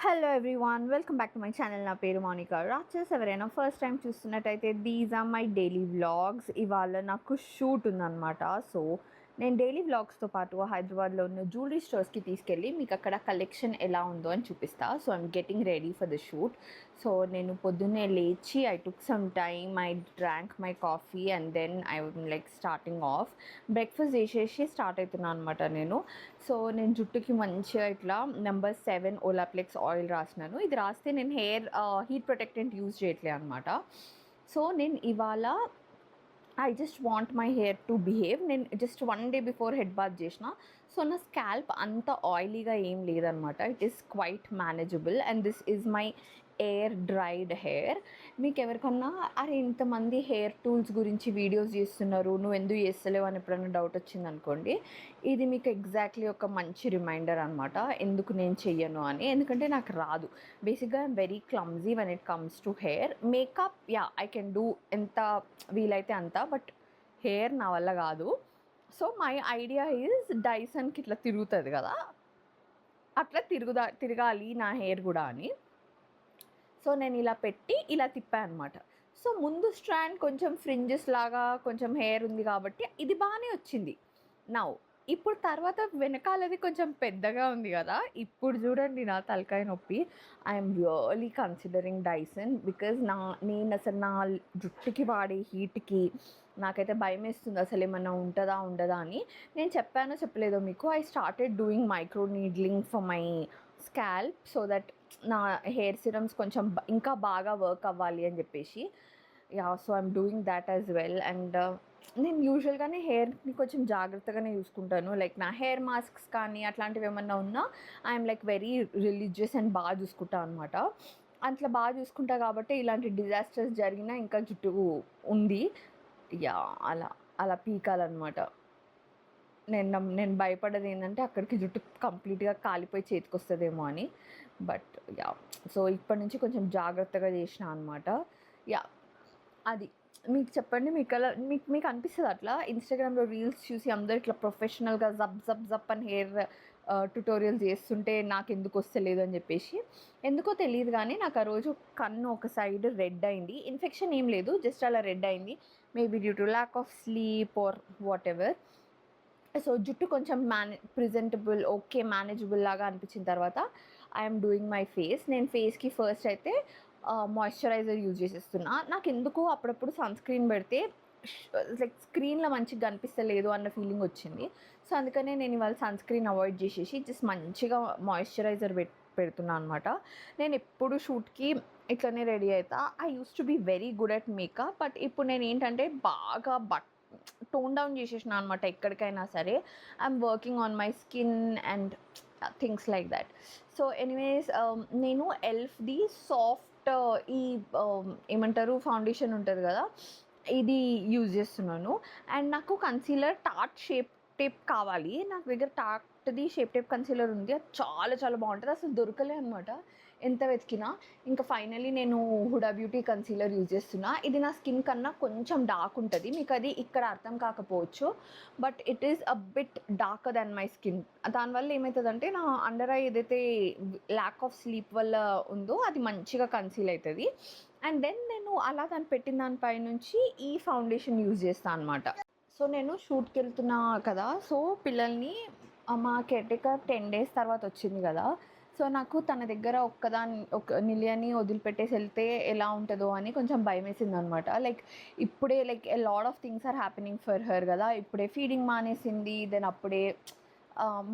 Hello everyone, welcome back to my channel. నా పేరు మౌనిక రాచెస్. ఎవరైనా ఫస్ట్ టైం చూస్తున్నట్టయితే these are my daily vlogs. ఇవాళ నాకు షూట్ ఉందన్నమాట. సో నేను డైలీ వ్లాగ్స్తో పాటు హైదరాబాద్లో ఉన్న జ్యువెలరీ స్టోర్స్కి తీసుకెళ్ళి మీకు అక్కడ కలెక్షన్ ఎలా ఉందో అని చూపిస్తా. So I'm getting ready for the shoot. So నేను పొద్దున్నే లేచి I took some time, I drank my coffee and then I like starting off breakfast చేసేసి స్టార్ట్ అవుతున్నాను అనమాట నేను. సో నేను జుట్టుకి మంచిగా ఇట్లా నెంబర్ 7 ఓలాప్లెక్స్ ఆయిల్ రాసినాను. ఇది రాస్తే నేను హెయిర్ హీట్ ప్రొటెక్టెంట్ యూజ్ చేయట్లే అనమాట. సో నేను ఇవాళ I just want my hair to behave. నేను just 1 day before head bath చేసిన. సో నా స్కాల్ప్ అంత ఆయిలీగా ఏం లేదనమాట. It is quite manageable and this is my air dried hair. మీకు ఎవరికన్నా అరే ఇంతమంది హెయిర్ టూల్స్ గురించి వీడియోస్ చేస్తున్నారు, నువ్వు ఎందుకు చేస్తలేవు అని ఎప్పుడైనా డౌట్ వచ్చింది అనుకోండి, ఇది మీకు ఎగ్జాక్ట్లీ ఒక మంచి రిమైండర్ అనమాట ఎందుకు నేను చెయ్యను అని. ఎందుకంటే నాకు రాదు. బేసిక్గా I'm very clumsy when it comes to hair. Makeup yeah I can do ఎంత వీలైతే అంత, బట్ హెయిర్ నా వల్ల కాదు. సో మై ఐడియా ఈజ్ డైసన్కి ఇట్లా తిరుగుతుంది కదా, అట్లా తిరగాలి నా హెయిర్ కూడా అని. సో నేను ఇలా పెట్టి ఇలా తిప్పాను అనమాట. సో ముందు స్ట్రాండ్ కొంచెం ఫ్రింజెస్ లాగా కొంచెం హెయిర్ ఉంది కాబట్టి ఇది బాగానే వచ్చింది. నౌ ఇప్పుడు తర్వాత వెనకాలది కొంచెం పెద్దగా ఉంది కదా, ఇప్పుడు చూడండి నా తలకాయ నొప్పి. I'm really considering Dyson because నేను అసలు నా జుట్టుకి వాడే హీట్కి నాకైతే భయం వేస్తుంది అసలు ఏమన్నా ఉంటుందా ఉండదా అని. నేను చెప్పానో చెప్పలేదో మీకు, I started doing micro needling for my scalp so that నా హెయిర్ సిరమ్స్ కొంచెం ఇంకా బాగా వర్క్ అవ్వాలి అని చెప్పేసి. Yeah, so I'm doing that as well. And నేను యూజువల్గానే హెయిర్ని కొంచెం జాగ్రత్తగానే చూసుకుంటాను. లైక్ నా హెయిర్ మాస్క్స్ కానీ అట్లాంటివి ఏమన్నా ఉన్నా I'm like very religious and బాగా చూసుకుంటాను అనమాట. అట్లా బాగా చూసుకుంటా కాబట్టి ఇలాంటి డిజాస్టర్స్ జరిగినా ఇంకా జుట్టు ఉంది. యా, అలా అలా పీకాలన్నమాట. నేను భయపడేది ఏంటంటే అక్కడికి జుట్టు కంప్లీట్గా కాలిపోయి చేతికి వస్తుందేమో అని. బట్ యా, సో ఇప్పటి నుంచి కొంచెం జాగ్రత్తగా చేసిన అనమాట. యా, అది మీకు చెప్పండి. మీకు అనిపిస్తుంది అట్లా ఇన్స్టాగ్రామ్లో రీల్స్ చూసి అందరూ ఇట్లా ప్రొఫెషనల్గా జబ్ జబ్ జప్ అని హెయిర్ ట్యుటోరియల్స్ చేస్తుంటే నాకు ఎందుకు వస్తలేదు అని చెప్పేసి. ఎందుకో తెలియదు కానీ నాకు ఆ రోజు కన్ను ఒక సైడ్ రెడ్ అయింది. ఇన్ఫెక్షన్ ఏం లేదు, జస్ట్ అలా రెడ్ అయింది. Maybe due to lack of sleep are what ever. So జుట్టు కొంచెం ప్రెజెంటబుల్ ఓకే మేనేజబుల్ లాగా అనిపించిన తర్వాత ఐఎమ్ డూయింగ్ మై ఫేస్. నేను ఫేస్కి ఫస్ట్ అయితే మాయిశ్చరైజర్ యూజ్ చేసేస్తున్నా. నాకు ఎందుకు అప్పుడప్పుడు సన్ స్క్రీన్ పెడితే లైక్ స్క్రీన్లో మంచిగా కనిపిస్తలేదు అన్న ఫీలింగ్ వచ్చింది. సో అందుకనే నేను ఇవాళ సన్ స్క్రీన్ అవాయిడ్ చేసేసి జస్ట్ మంచిగా మాయిశ్చరైజర్ పెడుతున్నాను అనమాట. నేను ఎప్పుడు షూట్కి ఇట్లనే రెడీ అవుతా. I use to be very good at makeup, but ఇప్పుడు నేను ఏంటంటే బాగా టోన్ డౌన్ చేసేసిన అనమాట. ఎక్కడికైనా సరే I'm working on my skin and things like that. So anyways నేను ఎల్ఫ్ది సాఫ్ట్ ఈ ఏమంటారు ఫౌండేషన్ ఉంటుంది కదా, ఇది యూజ్ చేస్తున్నాను. అండ్ నాకు కన్సీలర్ టార్ట్ షేప్ టేప్ కావాలి. నాకు దగ్గర టార్ట్ది షేప్ టేప్ కన్సీలర్ ఉంది. అది చాలా చాలా బాగుంటుంది. అసలు దొరకలే అనమాట ఎంత వెతికినా. ఇంకా ఫైనలీ నేను హుడా బ్యూటీ కన్సీలర్ యూజ్ చేస్తున్నా. ఇది నా స్కిన్ కన్నా కొంచెం డార్క్ ఉంటుంది. మీకు అది ఇక్కడ అర్థం కాకపోవచ్చు, but it is a bit darker than my skin. దానివల్ల ఏమవుతుందంటే నా అండర్ ఐ ఏదైతే ల్యాక్ ఆఫ్ స్లీప్ వల్ల ఉందో అది మంచిగా కన్సీల్ అవుతుంది. అండ్ దెన్ నేను అలా దాన్ని పెట్టిన దానిపై నుంచి ఈ ఫౌండేషన్ యూజ్ చేస్తాను అనమాట. సో నేను షూట్కి వెళ్తున్నా కదా, సో పిల్లల్ని మా కేర్టేకర్ 10 days తర్వాత వచ్చింది కదా. సో నాకు తన దగ్గర నిలియని వదిలిపెట్టేసి వెళ్తే ఎలా ఉంటుందో అని కొంచెం భయం వేసింది అనమాట. లైక్ ఇప్పుడే like a lot of things are happening for her కదా. ఇప్పుడే ఫీడింగ్ మానేసింది, దెన్ అప్పుడే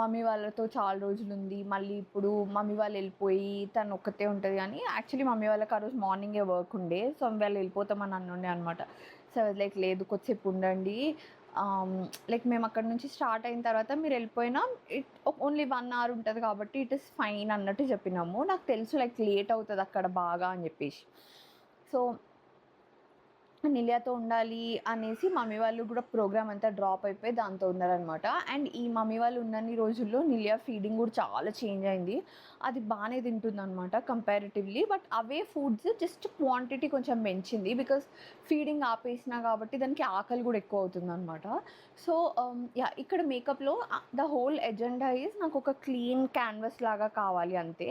మమ్మీ వాళ్ళతో చాలా రోజులు ఉంది, మళ్ళీ ఇప్పుడు మమ్మీ వాళ్ళు వెళ్ళిపోయి తను ఒక్కతే ఉంటుంది. కానీ యాక్చువల్లీ మమ్మీ వాళ్ళకి ఆ రోజు మార్నింగే వర్క్ ఉండే, సో వాళ్ళు వెళ్ళిపోతామని అన్నుండే అనమాట. సో లైక్ లేదు కొద్దిసేపు ఉండండి, లైక్ మేము అక్కడ నుంచి స్టార్ట్ అయిన తర్వాత మీరు వెళ్ళిపోయినా ఓన్లీ 1 hour ఉంటుంది కాబట్టి ఇట్ ఇస్ ఫైన్ అన్నట్టు చెప్పినాము. నాకు తెలుసు లైక్ లేట్ అవుతుంది అక్కడ బాగా అని చెప్పేసి. సో నిలియాతో ఉండాలి అనేసి మమ్మీ వాళ్ళు కూడా ప్రోగ్రామ్ అంతా డ్రాప్ అయిపోయి దాంతో ఉన్నారనమాట. అండ్ ఈ మమ్మీ వాళ్ళు ఉన్నన్ని రోజుల్లో నిలియా ఫీడింగ్ కూడా చాలా చేంజ్ అయింది. అది బాగానే తింటుంది అనమాట comparatively, but away foods just quantity కొంచెం పెంచింది బికాస్ ఫీడింగ్ ఆపేసినా కాబట్టి దానికి ఆకలి కూడా ఎక్కువ అవుతుంది అనమాట. సో యా, ఇక్కడ మేకప్లో ద హోల్ ఎజెండా ఈజ్ నాకు ఒక క్లీన్ క్యాన్వస్ లాగా కావాలి అంతే.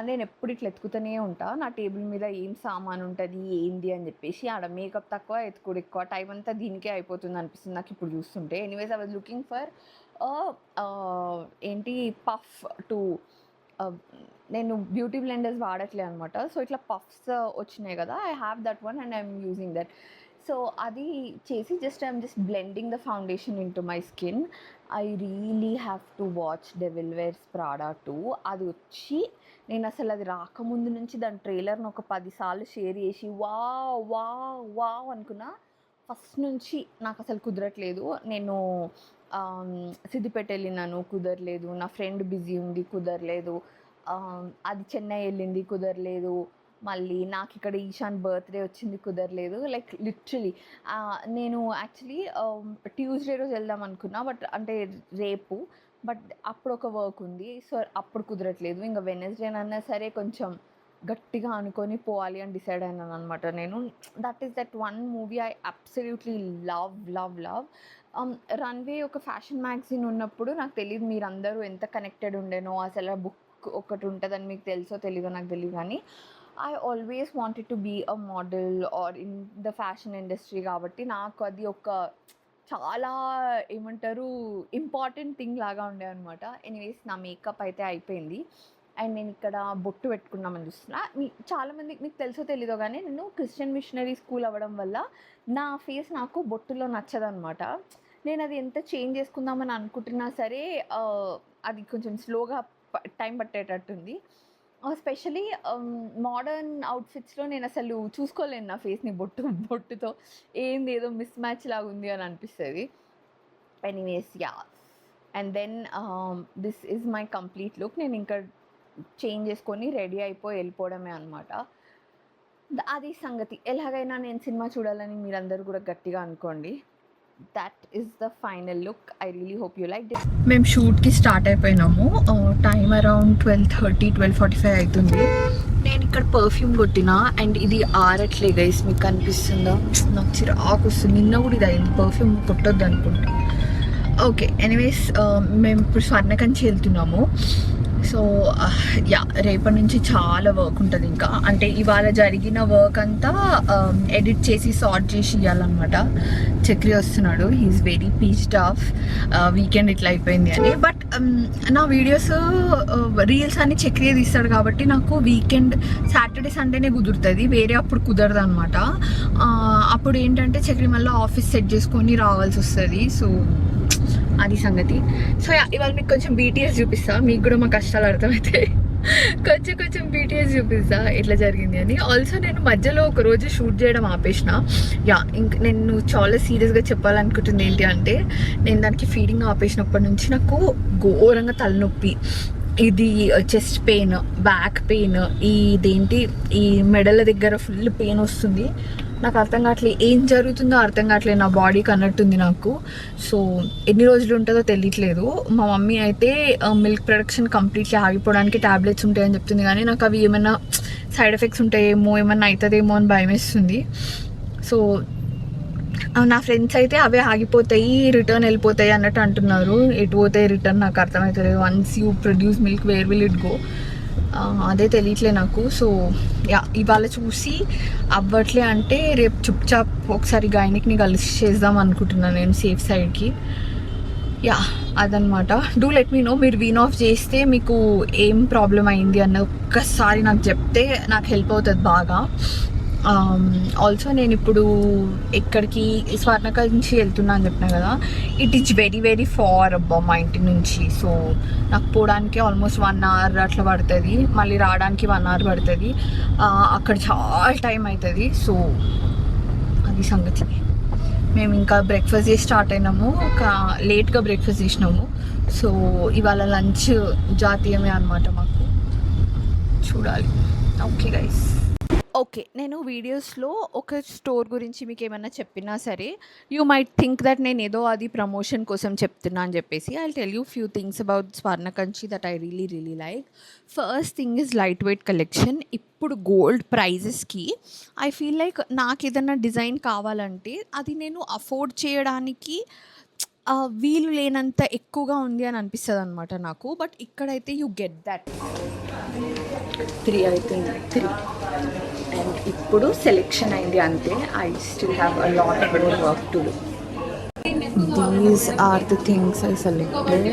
నేనెప్పుడు ఇట్లా ఎతుకుతూనే ఉంటా. నా టేబుల్ మీద ఏం సామాను ఉంటది, ఏంది అని జెప్పేసి. ఆడ మేకప్ తక్కువ, ఎతుకుడు ఎక్కువ. టైం అంతా దీనికే అయిపోతుందనిపిస్తుంది నాకిప్పుడు జూస్తుంటే. Anyways I was looking for ah, ఏంటి పఫ్ టు ఆహ్, నేను బ్యూటీ బ్లెండర్స్ వాడట్లే అనమాట. సో, ఇట్లా పఫ్స్ వచ్చినాయి గదా! I have that one and I'm using that. So, అది చేసి I'm just blending the foundation into my skin. I really have to watch 'Devil Wears Prada 2' అది వచ్చి నేనసలు అది రాకముందు నుంచి దాని ట్రైలర్‌ని ఒక 10 సార్లు షేర్ చేసి వావ్! వావ్! వావ్! అనుకున్నా. ఫస్ట్ నుంచి నాకసలు కుదరట్లేదు. నేను సిద్దిపేట ఎళ్ళినాను కుదరలేదు. నా ఫ్రెండ్ బిజీ ఉంది కుదరలేదు. అది చెన్నై ఎళ్ళింది కుదరలేదు. మళ్ళీ నాకిక్కడ ఈశాన్ బర్త్‌డే వచ్చింది కుదరలేదు. లైక్ లిటరల్లీ నేను యాక్చువల్లీ ట్యూస్‌డే రోజు వెళ్దాం అనుకున్నా. బట్ అంటే రేపు. బట్ అప్పుడొక వర్క్ ఉంది. సో, అప్పుడు కుదరట్లేదు. ఇంక వెడ్నెస్‌డేనన్నా సరే కొంచెం గట్టిగా అనుకోని పోవాలి అని డిసైడ్ అయినాననమాట నేను. That is that one movie I absolutely love, love, love. 'Runway' ఒక ఫ్యాషన్ మ్యాగజైన్ ఉన్నప్పుడు నాకు తెలీదు మీరందరూ ఎంత కనెక్టెడ్ ఉండేనో. అసలు ఆ బుక్ ఒకటి ఉంటదని మీకు తెలుసో తెలీదో నాకు తెలీదు గానీ, I always wanted to be a model or in the fashion industry కాబట్టి నాకు అది ఒక చాలా ఏమంటారు ఇంపార్టెంట్ థింగ్ లాగా ఉండే అనమాట. ఎనీవేస్ నా మేకప్ అయితే అయిపోయింది. అండ్ నేను ఇక్కడ బొట్టు పెట్టుకుందామని చూస్తున్నా. చాలామందికి మీకు తెలుసో తెలీదో గానీ నేను క్రిస్టియన్ మిషనరీ స్కూల్ అవ్వడం వల్ల నా ఫేస్ నాకు బొట్టులో నచ్చదనమాట. నేనది ఎంత చేంజ్ చేసుకుందామని అనుకుంటున్నా సరే అది కొంచెం స్లోగా టైం పట్టేటట్టుంది. స్పెషల్లీ మోడర్న్ అవుట్‌ఫిట్స్‌లో నేనసలు చూసుకోలేను నా ఫేస్‌ని బొట్టుతో. ఏంది ఏదో మిస్ మ్యాచ్ లాగుంది అని అనిపిస్తది. Anyways yeah! And then this is my complete look. నేనింకా చేంజ్ చేసుకొని రెడీ అయిపోయి ఎళ్ళిపోవడమే అనమాట. అది సంగతి. ఎలాగైనా నేను సినిమా చూడాలని మీరందరూ గూడా గట్టిగా అనుకోండి. That is the final look. I really hope you like this. మేము షూట్‌కి స్టార్ట్ అయిపోయినాము. టైమ్ అరౌండ్ 12:30, 12:45 అయితుంది. నేను ఇక్కడ పర్ఫ్యూమ్ కొట్టినా అండ్ ఇది ఆరట్లే గైస్. మీకు కనిపిస్తుందా? నాకు చిరాకొస్తుంది. నిన్న కూడా ఇది అయింది. పర్ఫ్యూమ్ కొట్టొద్దు అనుకుంటా. ఓకే. ఎనీవేస్ మేము ఇప్పుడు స్వర్ణకంచి వెళ్తున్నాము. So yeah! రేపటి నుంచి చాలా వర్క్ ఉంటుంది ఇంకా. అంటే ఇవాళ జరిగిన వర్క్ అంతా ఎడిట్ చేసి సార్ట్ చేసి ఇవ్వాలన్నమాట. చక్రి వస్తున్నాడు. He is very pissed off weekend ఇట్లా అయిపోయింది అని. బట్ నా వీడియోస్ రీల్స్ అన్ని చక్రియే తీస్తాడు కాబట్టి నాకు వీకెండ్ సాటర్డే సండేనే కుదురుతుంది. వేరే అప్పుడు కుదరదు అనమాట. అప్పుడు ఏంటంటే చక్రి మళ్ళీ ఆఫీస్ సెట్ చేసుకొని రావాల్సి వస్తుంది. సో అది సంగతి. సో ఇవాళ మీకు కొంచెం బీటీఎస్ చూపిస్తా. మీకు కూడా మా కష్టాలు అర్థమవుతాయి. కొంచెం బీటీఎస్ చూపిస్తా ఎట్లా జరిగింది అని. ఆల్సో నేను మధ్యలో ఒక రోజు షూట్ చేయడం ఆపేసిన. నేను చాలా సీరియస్గా చెప్పాలనుకుంటుంది ఏంటి అంటే, నేను దానికి ఫీడింగ్ ఆపేసినప్పటి నుంచి నాకు ఘోరంగా తలనొప్పి, ఇది చెస్ట్ పెయిన్, బ్యాక్ పెయిన్, ఇదేంటి ఈ మెడల దగ్గర ఫుల్ పెయిన్ వస్తుంది. నాకు అర్థం కావట్లేదు ఏం జరుగుతుందో అర్థం కావట్లేదు. నా బాడీకి అన్నట్టుంది నాకు. సో ఎన్ని రోజులు ఉంటుందో తెలియట్లేదు. మా మమ్మీ అయితే మిల్క్ ప్రొడక్షన్ కంప్లీట్లీ ఆగిపోవడానికి ట్యాబ్లెట్స్ ఉంటాయని చెప్తుంది. కానీ నాకు అవి ఏమైనా సైడ్ ఎఫెక్ట్స్ ఉంటాయేమో, ఏమన్నా అవుతుందేమో అని భయం వేస్తుంది. సో నా ఫ్రెండ్స్ అయితే అవే ఆగిపోతాయి, రిటర్న్ వెళ్ళిపోతాయి అన్నట్టు అంటున్నారు. ఎటు పోతాయి రిటర్న్ నాకు అర్థమవుతలేదు. Once you produce milk where will it go, అదే తెలియట్లే నాకు. సో ఇవాళ చూసి అవ్వట్లే అంటే రేపు చుప్చాప్ ఒకసారి గైనిక్ని కలిసి చేద్దాం అనుకుంటున్నాను నేను సేఫ్ సైడ్కి. అదనమాట. డూ లెట్ మీ నో మీరు వీన్ ఆఫ్ చేస్తే మీకు ఏం ప్రాబ్లం అయింది అన్న ఒక్కసారి నాకు చెప్తే నాకు హెల్ప్ అవుతుంది బాగా. ఆల్సో నేను ఇప్పుడు ఎక్కడికి స్వర్ణకంచి వెళ్తున్నా అని చెప్పినా కదా, it is very very far అబ్బా మా ఇంటి నుంచి. సో నాకు పోవడానికి ఆల్మోస్ట్ 1 hour అట్లా పడుతుంది, మళ్ళీ రావడానికి 1 hour పడుతుంది. అక్కడ చాలా టైం అవుతుంది. సో అది సంగతి. మేము ఇంకా బ్రేక్ఫాస్ట్ చేసి స్టార్ట్ అయినాము. ఒక లేట్గా బ్రేక్ఫాస్ట్ చేసినాము. సో ఇవాళ లంచ్ జాతీయమే అనమాట మాకు. చూడాలి. Okay guys. ఓకే. నేను వీడియోస్లో ఒక స్టోర్ గురించి మీకు ఏమైనా చెప్పినా సరే యూ మైట్ థింక్ దట్ నేను ఏదో అది ప్రమోషన్ కోసం చెప్తున్నా అని చెప్పేసి. I tell you few things about Swarnakanchi that I really like. First thing is light weight collection. ఇప్పుడు గోల్డ్ ప్రైజెస్కి ఐ ఫీల్ లైక్ నాకు ఏదైనా డిజైన్ కావాలంటే అది నేను అఫోర్డ్ చేయడానికి వీలు లేనంత ఎక్కువగా ఉంది అని అనిపిస్తుంది అనమాట నాకు. బట్ ఇక్కడైతే యూ గెట్ దట్. 3 అవుతుంది 3 అండ్ ఇప్పుడు సెలెక్షన్ అయింది అంతే. I still have a lot of work to do. These are the things I selected.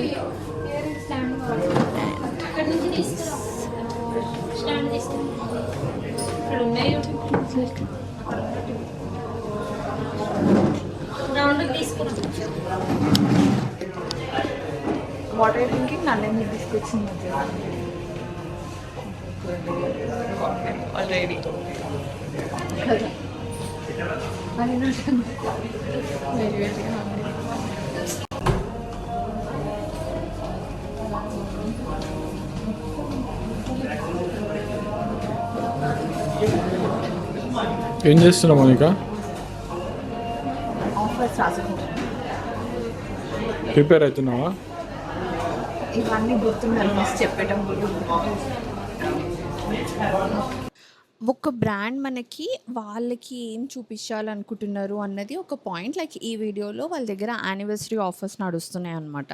What are thinking? నన్ను తీసుకొచ్చింది ఆల్రెడీ. వెరీ వెరీ ఏం చేస్తున్నావు మౌనిక? ఆఫర్స్ రాసుకుంటాను. ప్రిపేర్ అవుతున్నావా? ఇవన్నీ గుర్తుండాలి చెప్పేటం. ఒక బ్రాండ్ మనకి వాళ్ళకి ఏం చూపించాలనుకుంటున్నారు అన్నది ఒక పాయింట్. లైక్ ఈ వీడియోలో వాళ్ళ దగ్గర యానివర్సరీ ఆఫర్స్ నడుస్తున్నాయి అనమాట.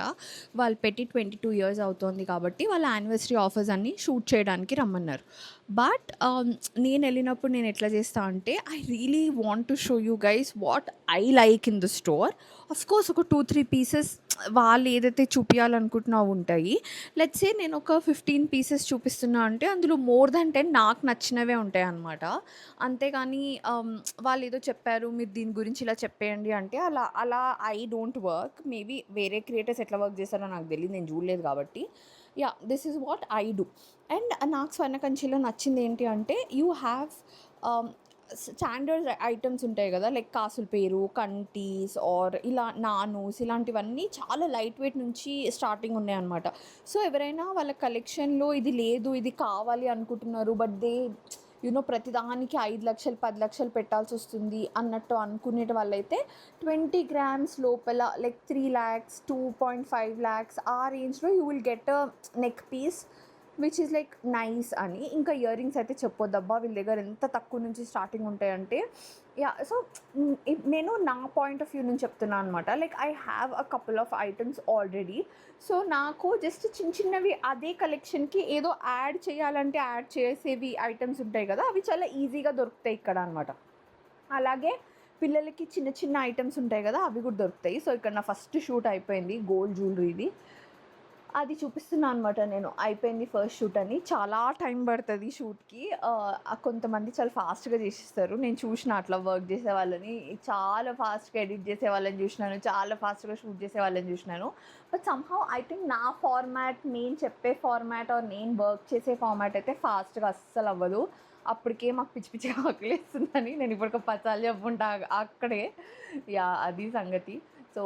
వాళ్ళు పెట్టి 22 ఇయర్స్ అవుతుంది కాబట్టి వాళ్ళ యానివర్సరీ ఆఫర్స్ అన్నీ షూట్ చేయడానికి రమ్మన్నారు. బట్ నేను వెళ్ళినప్పుడు నేను ఎట్లా చేస్తా అంటే, I really want to show you guys what I like in the store. Of course ఒక 2-3 పీసెస్ వాళ్ళు ఏదైతే చూపించాలనుకుంటున్నావు ఉంటాయి. లెట్స్ సే నేను ఒక 15 పీసెస్ చూపిస్తున్నా అంటే అందులో మోర్ దాన్ 10 నాకు నచ్చినవే ఉంటాయి అన్నమాట. అంతేగాని వాళ్ళు ఏదో చెప్పారు మీరు దీని గురించి ఇలా చెప్పేయండి అంటే అలా అలా ఐ డోంట్ వర్క్. మేబీ వేరే క్రియేటర్స్ ఎట్లా వర్క్ చేస్తారో నాకు తెలియదు, నేను చూడలేదు కాబట్టి. Yeah, this is what I do. And నాకు స్వర్ణకంచిలో నచ్చింది ఏంటి అంటే, యూ హ్యావ్ స్టాండర్డ్ ఐటమ్స్ ఉంటాయి కదా, లైక్ కాసుల పేరు, కంటీస్ ఆర్ ఇలా నానూస్, ఇలాంటివన్నీ చాలా లైట్ వెయిట్ నుంచి స్టార్టింగ్ ఉన్నాయన్నమాట. సో ఎవరైనా వాళ్ళ కలెక్షన్లో ఇది లేదు ఇది కావాలి అనుకుంటున్నారు, బట్ దే యూనో ప్రతిదానికి 5 లక్షలు 10 లక్షలు పెట్టాల్సి వస్తుంది అన్నట్టు అనుకునే వాళ్ళైతే 20 grams లోపల లైక్ 3 lakhs 2.5 lakhs ఆ రేంజ్లో you will get a neck piece which is like nice అని. ఇంకా ఇయర్ రింగ్స్ అయితే చెప్పొద్దబ్బా, వీళ్ళ దగ్గర ఎంత తక్కువ నుంచి స్టార్టింగ్ ఉంటాయంటే. యా, సో నేను నా పాయింట్ ఆఫ్ వ్యూ నుంచి చెప్తున్నాను అనమాట. Like I have a couple of items already. So నాకు జస్ట్ చిన్న చిన్నవి అదే కలెక్షన్కి ఏదో యాడ్ చేయాలంటే యాడ్ చేసేవి ఐటమ్స్ ఉంటాయి కదా, అవి చాలా ఈజీగా దొరుకుతాయి ఇక్కడ అనమాట. అలాగే పిల్లలకి చిన్న చిన్న ఐటమ్స్ ఉంటాయి కదా, అవి కూడా దొరుకుతాయి. సో ఇక్కడ నా ఫస్ట్ షూట్ అయిపోయింది, గోల్డ్ జ్యువెలరీది. అది చూపిస్తున్నా అనమాట నేను. అయిపోయింది ఫస్ట్ షూట్ అని. చాలా టైం పడుతుంది షూట్కి. కొంతమంది చాలా ఫాస్ట్గా చేసేస్తారు. నేను చూసిన అట్లా వర్క్ చేసే వాళ్ళని, చాలా ఫాస్ట్గా ఎడిట్ చేసే వాళ్ళని చూసినాను, చాలా ఫాస్ట్గా షూట్ చేసే వాళ్ళని చూసినాను. బట్ సమ్హౌ ఐ థింక్ నా ఫార్మాట్, నేను చెప్పే ఫార్మాట్ ఆర్ నేను వర్క్ చేసే ఫార్మాట్ అయితే ఫాస్ట్గా అస్సలు అవ్వదు. అప్పటికే మాకు పిచ్చి పిచ్చిగా ఆకలిస్తుందని నేను ఇప్పుడు ఒక 10 సార్లు చెప్పుకుంటా అక్కడే. యా, అది సంగతి. So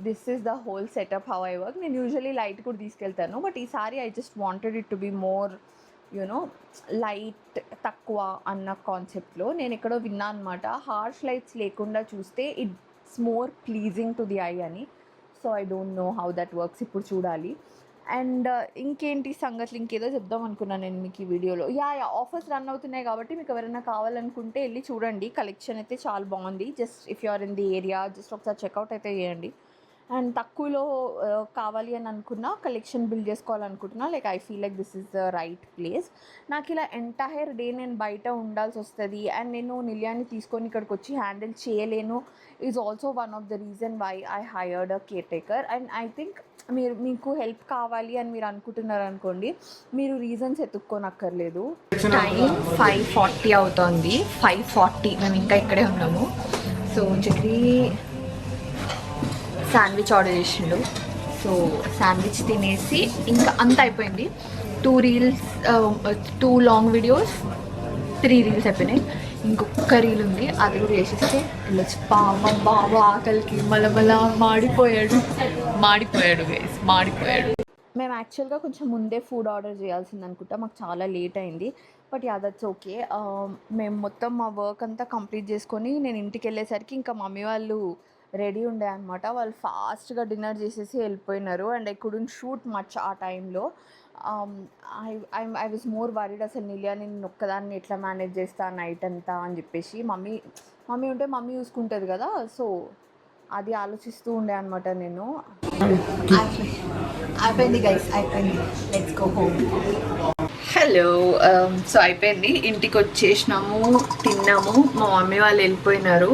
this is the whole setup how I work. నేను యూజువలీ లైట్ కూడా తీసుకెళ్తాను, బట్ ఈసారి I just wanted it to be more you know light, తక్కువ అన్న కాన్సెప్ట్లో. నేను ఎక్కడో విన్నా అనమాట, హార్ష్ లైట్స్ లేకుండా చూస్తే it's more pleasing to the eye అని. So I don't know how that works, ఇప్పుడు చూడాలి. అండ్ ఇంకేంటి సంగతులు, ఇంకేదో చెప్దాం అనుకున్నాను నేను మీకు ఈ వీడియోలో. యా ఆఫర్స్ రన్ అవుతున్నాయి కాబట్టి మీకు ఎవరైనా కావాలనుకుంటే వెళ్ళి చూడండి. కలెక్షన్ అయితే చాలా బాగుంది. Just if you are in the area just ఒకసారి చెక్అవుట్ అయితే చేయండి. అండ్ తక్కువలో కావాలి అని అనుకున్నా, కలెక్షన్ బిల్డ్ చేసుకోవాలనుకుంటున్నా, like I feel like this is the right place. నాకు ఇలా ఎంటైర్ డే నేను బయట ఉండాల్సి వస్తుంది అండ్ నేను నిలియాని తీసుకొని ఇక్కడికి వచ్చి హ్యాండిల్ చేయలేను. Is also one of the reason why I hired a caretaker. And I think మీకు హెల్ప్ కావాలి అని మీరు అనుకుంటున్నారు అనుకోండి, మీరు రీజన్స్ ఎత్తుక్కోనక్కర్లేదు. టైం 5:40 అవుతుంది. 5:40 మేము ఇంకా ఇక్కడే ఉన్నాము. సో చక్రి శాండ్విచ్ ఆర్డర్ చేసిండు. సో శాండ్విచ్ తినేసి ఇంకా అంత అయిపోయింది. 2 రీల్స్, 2 లాంగ్ వీడియోస్, 3 రీల్స్ అయిపోయినాయి. ఇంకొక రీల్ ఉంది, అది కూడా చేసేస్తే వెళ్ళొచ్చు. బాబా ఆకలికి మలమల మాడిపోయాడు గైస్, మాడిపోయాడు. మేము యాక్చువల్గా కొంచెం ముందే ఫుడ్ ఆర్డర్ చేయాల్సింది అనుకుంటా, మాకు చాలా లేట్ అయింది. But yeah, that's okay. మేము మొత్తం మా వర్క్ అంతా కంప్లీట్ చేసుకొని నేను ఇంటికి వెళ్ళేసరికి ఇంకా మమ్మీ వాళ్ళు రెడీ ఉండే అనమాట. వాళ్ళు ఫాస్ట్గా డిన్నర్ చేసేసి వెళ్ళిపోయినారు. And I couldn't shoot much ఆ టైంలో. ఐ వాజ్ మోర్ వరీడ్, అసలు నిలియా నేను ఒక్కదాన్ని ఎట్లా మేనేజ్ చేస్తాను నైట్ అంతా అని చెప్పేసి. మమ్మీ ఉంటే మమ్మీ చూసుకుంటుంది కదా, సో అది ఆలోచిస్తూ ఉండే అనమాట నేను. అయిపోయింది గైస్, అయిపోయింది. Let's go home. Hello, so అయిపోయింది, ఇంటికి వచ్చేసినాము, తిన్నాము. మా మమ్మీ వాళ్ళు వెళ్ళిపోయినారు.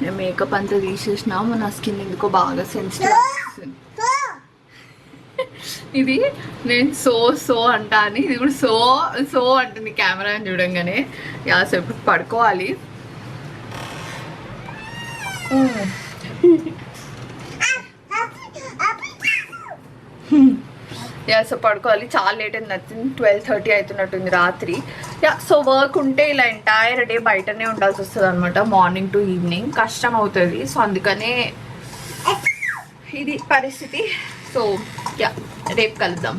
నేను మేకప్ అంతా తీసేసినాము. నా స్కిన్ ఎందుకో బాగా సెన్సిటివ్ అనిపిస్తుంది. ఇది నేను సో అంటా అని, ఇది కూడా సో అంటుంది కెమెరాని చూడంగానే. సో ఇప్పుడు పడుకోవాలి. సో పడుకోవాలి. చాలా లేట్ అయింది, నచ్చింది. 12:30 అవుతున్నట్టుంది రాత్రి. సో వర్క్ ఉంటే ఇలా ఎంటైర్ డే బయటనే ఉండాల్సి వస్తుంది అనమాట, మార్నింగ్ టు ఈవినింగ్. కష్టం అవుతుంది. సో అందుకనే ఇది పరిస్థితి. సో రేపు కలుద్దాం.